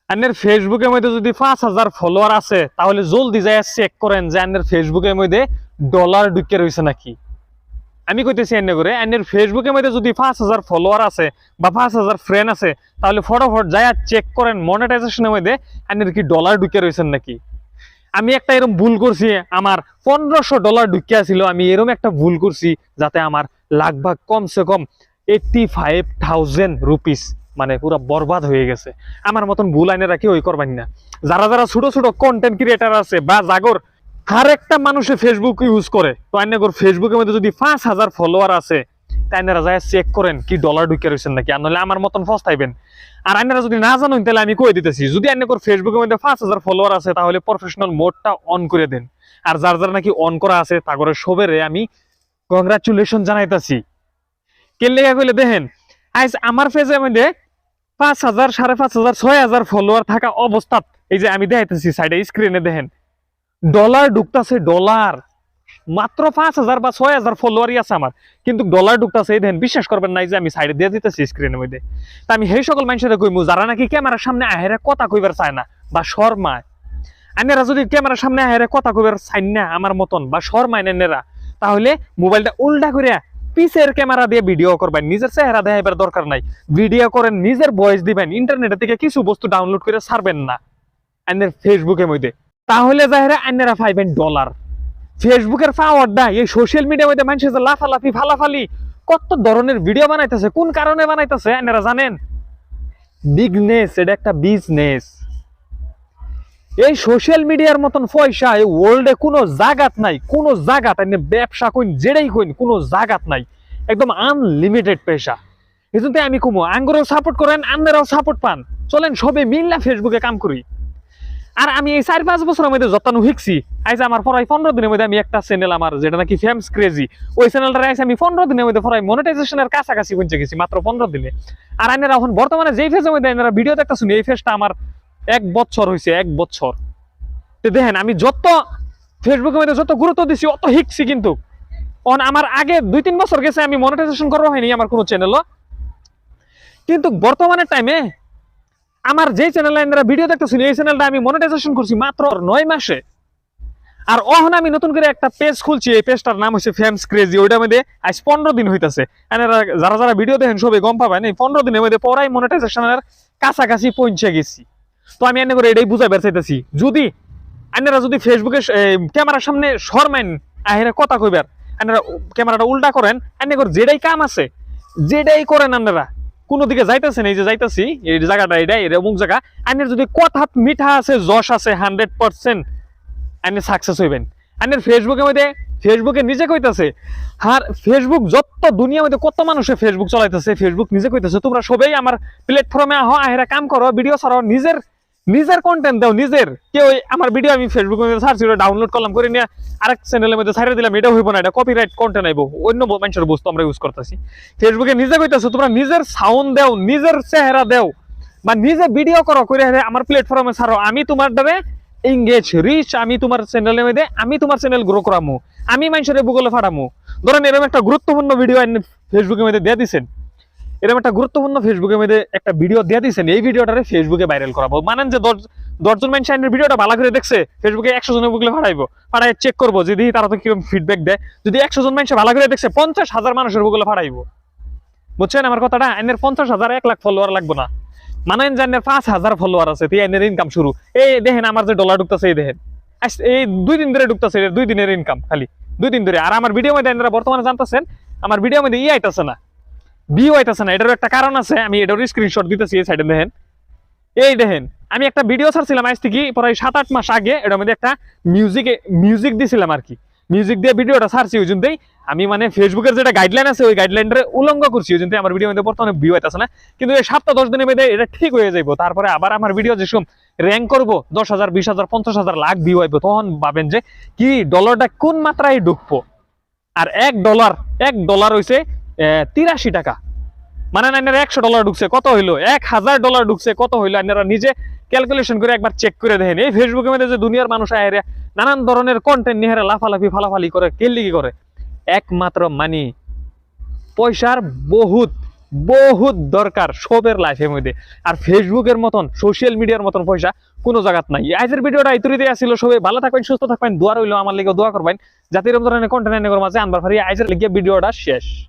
আন্নের ফেসবুকের মধ্যে যদি 5,000 ফলোয়ার আছে তাহলে জলদি যায় চেক করেন যে আন্নের ফেসবুকের মধ্যে ডলার ঢুকে রয়েছে নাকি। আমি কইতেছি এনে করে আন্নের ফেসবুকের মধ্যে যদি 5,000 ফলোয়ার আছে বা 5,000 ফ্রেন্ড আছে তাহলে ফটাফট যায় চেক করেন মনিটাইজেশনের মধ্যে আন্নের কি ডলার ঢুকে রয়েছেন নাকি। আমি একটা এরকম ভুল করছি, আমার $1,500 ঢুকিয়া ছিল, আমি এরকম একটা ভুল করছি যাতে আমার লাগভাগ কমসে কম 85,000 রুপিস মানে পুরো বরবাদ হয়ে গেছে। আমার মতন ভুল আইনেরা কেউ করবেন না। যারা যারা ছোট ছোট কন্টেন্ট ক্রিয়েটার আছে বা জাগর আর একটা মানুষে ফেসবুক ইউজ করে, তো আইনাগর ফেসবুকের মধ্যে যদি 5,000 ফলোয়ার আছে তাইনারা যায় চেক করেন কি ডলার ঢুকে রয়েছেন নাকি, আর নাহলে আমার মতন ফস্তাইবেন। আর আইনারা যদি না জানেন তাহলে আমি কই দিতেছি, যদি আইনাগর ফেসবুকের মধ্যে 5,000 ফলোয়ার আছে তাহলে প্রফেশনাল মোডটা অন করে দেন। আর যার যারা নাকি অন করা আছে তাগরে সবেরে আমি কংগ্রাচুলেশন জানাইতাছি। কে লেখা কইলে দেখেন আজ আমার পেজের মধ্যে 5,000, 5,500, 6,000 ফলোয়ার থাকা অবস্থাত এই যে আমি দেখাইতেছি সাইডে স্ক্রিনে দেখেন ডলার ঢুকতাছে। ডলার মাত্র 5,000 বা 6,000 ফলোয়ারই আছে আমার, কিন্তু ডলার ঢুকতাছে। এই দেখেন, বিশ্বাস করবেন না যে আমি সাইডে দিয়ে দিতেছি স্ক্রিনের মধ্যে। তা আমি সেই সকল মানুষের কইমু যারা নাকি ক্যামেরার সামনে আহেরে কথা কইবার চায় না বা শর্মায়। আইনেরা যদি ক্যামেরার সামনে আহেরে কথা কইবার চায় না আমার মতন বা শর্মায় নেনেরা, তাহলে মোবাইলটা উল্টা করিয়া পিছের ক্যামেরা দিয়ে ভিডিও করবেন। নিজের চেহারা দেখাইবার দরকার নাই, ভিডিও করেন, নিজের ভয়েস দিবেন, ইন্টারনেট থেকে কিছু বস্তু ডাউনলোড করে ছাড়বেন না আইনের ফেসবুকের মধ্যে, তাহলে যাহেরা আইনেরা পাইবেন ডলার। ফেসবুকের পাওয়ারটা এই সোশ্যাল মিডিয়ার মধ্যে মানুষের যে লাফালাফি ফালাফালি কত ধরনের ভিডিও বানাইতেছে, কোন কারণে বানাইতেছে আইনেরা জানেন? বিজনেস, এটা একটা বিজনেস। এই সোশ্যাল মিডিয়ার মতন পয়সা এই ওয়ার্ল্ডে কোনো জায়গাত নাই, কোনো জায়গাত ব্যবসা কইন যেটাই কইন কোনো জায়গাত নাই, একদম আনলিমিটেড পয়সা। এই জন্য আমি কমো আঙ্গুরেও সাপোর্ট করেন, আন্দেরাও সাপোর্ট পান, চলেন সবে মিললা ফেসবুকে কাম করি। আর আমি এই 4-5 বছরের মধ্যে যত্ন শিখছি। আজ আমার পড়াই 15 দিনের মধ্যে আমি একটা চ্যানেল আমার যেটা নাকি ফেমস ক্রেজি, ওই চ্যানেলটা আইসে আমি 15 দিনের মধ্যে পড়াই মনিটাইজেশনের কাছাকাছি পৌঁছে গেছি মাত্র 15 দিনে। আর আইনেরা এখন বর্তমানে যেই ফেজের মধ্যে আইনেরা ভিডিও দেখতে শুনি, এই ফেজটা আমার 1 বছর হয়েছে, 1 বছর। তো দেখেন আমি যত ফেসবুকের মধ্যে যত গুরুত্ব দিচ্ছি অত শিখছি, কিন্তু আমার আগে 2-3 বছর গেছে আমি মনিটাইজেশন করবো হয়নি আমার কোনো চ্যানেলও, কিন্তু বর্তমানের টাইমে আমার যে চ্যানেলে ভিডিও দেখতেছি এই চ্যানেলটা আমি মনিটাইজেশন করছি মাত্র 9 মাসে। আর অহন আমি নতুন করে একটা পেজ খুলছি, এই পেজটার নাম হচ্ছে ফেমস ক্রেজি, ওইটার মধ্যে আজ 15 দিন হইতাছে। যারা যারা ভিডিও দেখেন সবাই গম পাবেন এই 15 দিনের মধ্যে পড়াই মনিটাইজেশনের কাছাকাছি পৌঁছে গেছি। তো আমি এনে করে এটাই বুঝাইবার চাইতেছি, যদি আইনারা যদি ফেসবুকে ক্যামেরার সামনে শর্মাইন আহেরা কথা কইবার, আইনারা ক্যামেরাটা উল্টা করেন, আইনে করে যেটাই কাম আছে যেটাই করেন আইনারা কোন দিকে যাইতেছেন, এই যে যাইতেছি এই জায়গাটা এটাই অমুক জায়গা, আইনের যদি কথা মিঠা আছে যশ আছে 100% আইনে সাকসেস হইবেন। আইনের ফেসবুকের মধ্যে ফেসবুকে নিজে কইতাছে, আর ফেসবুক যত দুনিয়ার মধ্যে কত মানুষে ফেসবুক চালাইতেছে, ফেসবুক নিজে কইতাছে তোমরা সবাই আমার প্ল্যাটফর্মে আহ, আহেরা কাম করো, ভিডিও ছাড়ো, নিজের কন্টেন্ট দাও নিজের। কেউ আমার ভিডিও আমি ফেসবুকের মধ্যে সার্চ করে ডাউনলোড করলাম, করে নিয়ে আরেক চ্যানেলের মধ্যে ছাড়িয়ে দিলাম, এটা হইব না, এটা কপিরাইট কন্টেন্ট আইব, অন্য মানুষের বস্তু আমরা ইউজ করতেছি। ফেসবুকে নিজে কইতাছে তোমরা নিজের সাউন্ড দাও, নিজের চেহারা দাও বা নিজে ভিডিও করো, করে আমার প্ল্যাটফর্মে ছাড়ো, আমি তোমার দ্বারা এঙ্গেজ রিচ, আমি তোমার চ্যানেলের মধ্যে আমি তোমার চ্যানেল গ্রো করামু, আমি মানুষের গুগলে ফাটামু। ধরেন এরকম একটা গুরুত্বপূর্ণ ভিডিও ফেসবুকের মধ্যে দিয়ে দিচ্ছেন, এরকম একটা গুরুত্বপূর্ণ ফেসবুকের মধ্যে একটা ভিডিও দিয়ে দিচ্ছেন, এই ভিডিওটারে ফেসবুকে ভাইরাল করাবো, মানেন যে 10 জন মানুষ আইনের ভিডিওটা ভালো করে দেখছে, ফেসবুকে 100 জনের বুকলে ফাটাইবো, ফাটাই চেক করবো যদি তারা তো কিরকম ফিডব্যাক দেয়। যদি 100 জন মানুষ ভালো করে দেখছে 50,000 মানুষের বুকলে ফাটাইবো। বুঝছেন আমার কথাটা? আইনের 50,000 1 লাখ ফলোয়ার লাগবো না, মানেন যে আইনের 5,000 ফলোয়ার আছে, তুই আইনের ইনকাম শুরু। এই দেখেন আমার যে ডলার ঢুকতেছে, এই দেখেন এই 2 দিন ধরে ঢুকতেছে, 2 দিনের ইনকাম খালি 2 দিন ধরে। আর আমার ভিডিও মধ্যে আইনারা বর্তমানে জানতেছেন আমার ভিডিও মধ্যে আইতাছে না, ভিউ আইতাছে না, এটার একটা কারণ আছে, আমি এটার স্ক্রিনশট দিতেছি এই সাইডে দেখেন। এই দেখেন আমি একটা ভিডিও ছাড়ছিলাম আজ থেকে প্রায় 7-8 মাস আগে, এটার মধ্যে একটা মিউজিক দিছিলাম আর কি, মিউজিক দিয়ে ভিডিওটা ছাড়ছি, ওই জন্যই আমি মানে ফেসবুকের যেটা গাইডলাইন আছে ওই গাইডলাইনটা উল্লঙ্ঘ করছি, ওই জন্য আমার ভিডিও মধ্যে বর্তমানে ভিউ আইতাছে না। কিন্তু এই 7-10 দিনের মধ্যে এটা ঠিক হয়ে যাইব, তারপরে আবার আমার ভিডিও যেসব র্যাঙ্ক করবো 10,000, 20,000, 50,000 লাখ ভিউ আইব, তখন ভাবেন যে কি ডলারটা কোন মাত্রায় ঢুকবো। আর $1 হইছে 83 টাকা, মানে আইনারা $100 ঢুকছে কত হইলো, $1,000 ঢুকছে কত হইলো, আইনারা নিজে ক্যালকুলেশন করে একবার চেক করে দেখেন। এই ফেসবুকের মধ্যে যে দুনিয়ার মানুষ আয় নানান ধরনের কন্টেন্ট নিয়ে লাফালাফি ফালাফালি করে কেলিগি করে, একমাত্র মানি পয়সার বহুত বহুত দরকার সবের লাইফের মধ্যে। আর ফেসবুকের মতন সোশ্যাল মিডিয়ার মতন পয়সা কোনো জায়গাত নাই। আজকের ভিডিওটা ইতুরিতে আসছিল, সবাই ভালো থাকবেন, সুস্থ থাকবেন, দোয়া রইলো আমার লেগে, দোয়া করবেন যাতে এরকম ধরনের কন্টেন্ট মাঝে আনবার পারি। আজকের লেগে ভিডিওটা শেষ।